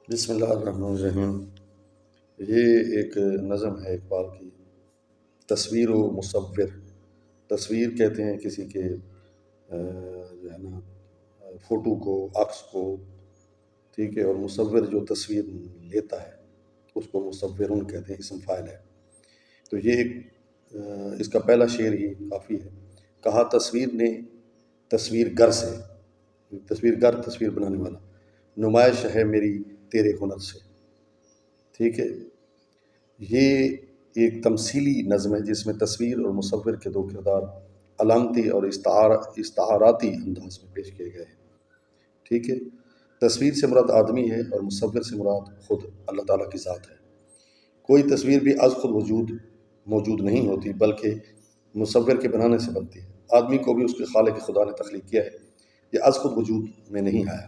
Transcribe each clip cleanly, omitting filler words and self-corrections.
بسم اللہ الرحمن الرحیم۔ یہ ایک نظم ہے اقبال کی، تصویر و مصور۔ تصویر کہتے ہیں کسی کے جو ہے نا فوٹو کو، عکس کو، ٹھیک ہے، اور مصور جو تصویر لیتا ہے اس کو مصورون کہتے ہیں، اسم فاعل ہے۔ تو یہ ایک اس کا پہلا شعر ہی کافی ہے۔ کہا تصویر نے تصویر گر سے، تصویر گر تصویر بنانے والا، نمائش ہے میری تیرے ہنر سے، ٹھیک ہے۔ یہ ایک تمثیلی نظم ہے جس میں تصویر اور مصور کے دو کردار علامتی اور استعاراتی انداز میں پیش کیے گئے ہیں، ٹھیک ہے۔ تصویر سے مراد آدمی ہے اور مصور سے مراد خود اللہ تعالیٰ کی ذات ہے۔ کوئی تصویر بھی از خود موجود نہیں ہوتی، بلکہ مصور کے بنانے سے بنتی ہے۔ آدمی کو بھی اس کے خالق خدا نے تخلیق کیا ہے، یہ از خود وجود میں نہیں آیا۔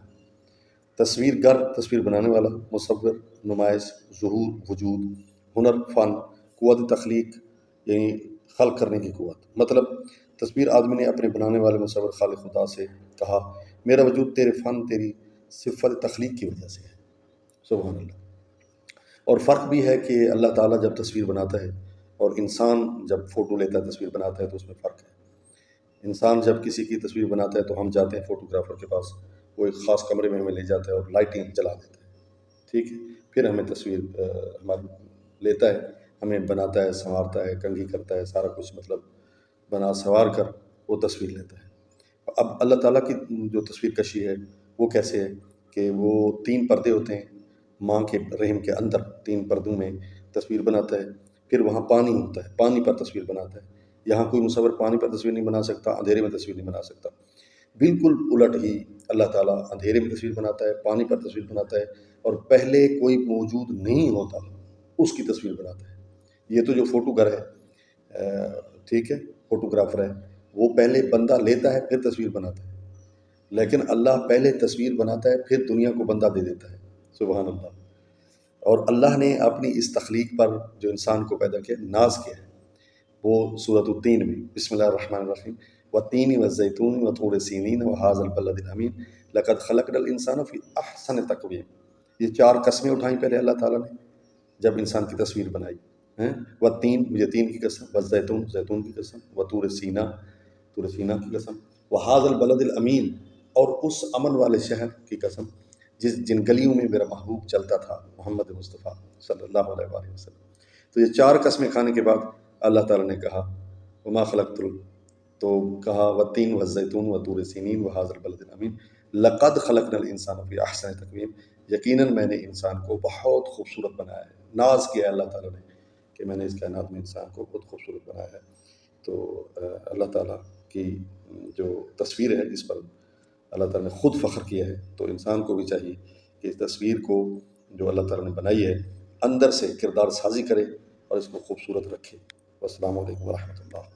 تصویر گر تصویر بنانے والا، مصور نمائش، ظہور، وجود، ہنر، فن، قوت تخلیق یعنی خلق کرنے کی قوت۔ مطلب تصویر آدمی نے اپنے بنانے والے مصور خالق خدا سے کہا میرا وجود تیرے فن، تیری صفت تخلیق کی وجہ سے ہے۔ سبحان اللہ۔ اور فرق بھی ہے کہ اللہ تعالیٰ جب تصویر بناتا ہے اور انسان جب فوٹو لیتا ہے تصویر بناتا ہے تو اس میں فرق ہے۔ انسان جب کسی کی تصویر بناتا ہے تو ہم جاتے ہیں فوٹوگرافر کے پاس، وہ ایک خاص کمرے میں ہمیں لے جاتا ہے اور لائٹنگ جلا دیتا ہے، ٹھیک ہے، پھر ہمیں تصویر ہماری لیتا ہے، ہمیں بناتا ہے، سنوارتا ہے، کنگھی کرتا ہے، سارا کچھ مطلب بنا سنوار کر وہ تصویر لیتا ہے۔ اب اللہ تعالیٰ کی جو تصویر کشی ہے وہ کیسے ہے کہ وہ 3 پردے ہوتے ہیں، ماں کے رحم کے اندر 3 پردوں میں تصویر بناتا ہے، پھر وہاں پانی ہوتا ہے، پانی پر تصویر بناتا ہے۔ یہاں کوئی مصور پانی پر تصویر نہیں بنا سکتا، اندھیرے میں تصویر نہیں بنا سکتا۔ بالکل الٹ ہی اللہ تعالیٰ اندھیرے میں تصویر بناتا ہے، پانی پر تصویر بناتا ہے، اور پہلے کوئی موجود نہیں ہوتا اس کی تصویر بناتا ہے۔ یہ تو جو فوٹو گر ہے، ٹھیک ہے، فوٹوگرافر ہے، وہ پہلے بندہ لیتا ہے پھر تصویر بناتا ہے، لیکن اللہ پہلے تصویر بناتا ہے پھر دنیا کو بندہ دے دیتا ہے۔ سبحان اللہ۔ اور اللہ نے اپنی اس تخلیق پر جو انسان کو پیدا کیا ناز کیا ہے، وہ سورۃ التین میں بسم اللہ الرحمن الرحیم والتین والزیتون وطور سینین وہذا البلد الامین لقد خلقنا الانسان فی احسن تقویم۔ یہ 4 قسمیں اٹھائیں پہلے اللہ تعالیٰ نے جب انسان کی تصویر بنائی ہیں۔ والتین یتین کی قسم، والزیتون زیتون کی قسم، وطور سینا طور سینا کی قسم، وہذا البلد الامین اور اس امن والے شہر کی قسم جن گلیوں میں میرا محبوب چلتا تھا محمد مصطفیٰ صلی اللہ علیہ وآلہ وسلم۔ تو یہ 4 قسمیں کھانے کے بعد اللہ تعالیٰ نے کہا وما خلقت، تو کہا والتین والزیتون وطور سینین وہذا البلد الامین لقد خلقنا الانسان فی احسن تقویم، یقیناً میں نے انسان کو بہت خوبصورت بنایا ہے۔ ناز کیا ہے اللہ تعالیٰ نے کہ میں نے اس کائنات میں انسان کو بہت خوبصورت بنایا ہے۔ تو اللہ تعالیٰ کی جو تصویر ہے اس پر اللہ تعالیٰ نے خود فخر کیا ہے، تو انسان کو بھی چاہیے کہ اس تصویر کو جو اللہ تعالیٰ نے بنائی ہے اندر سے کردار سازی کرے اور اس کو خوبصورت رکھے۔ والسلام علیکم ورحمۃ اللہ۔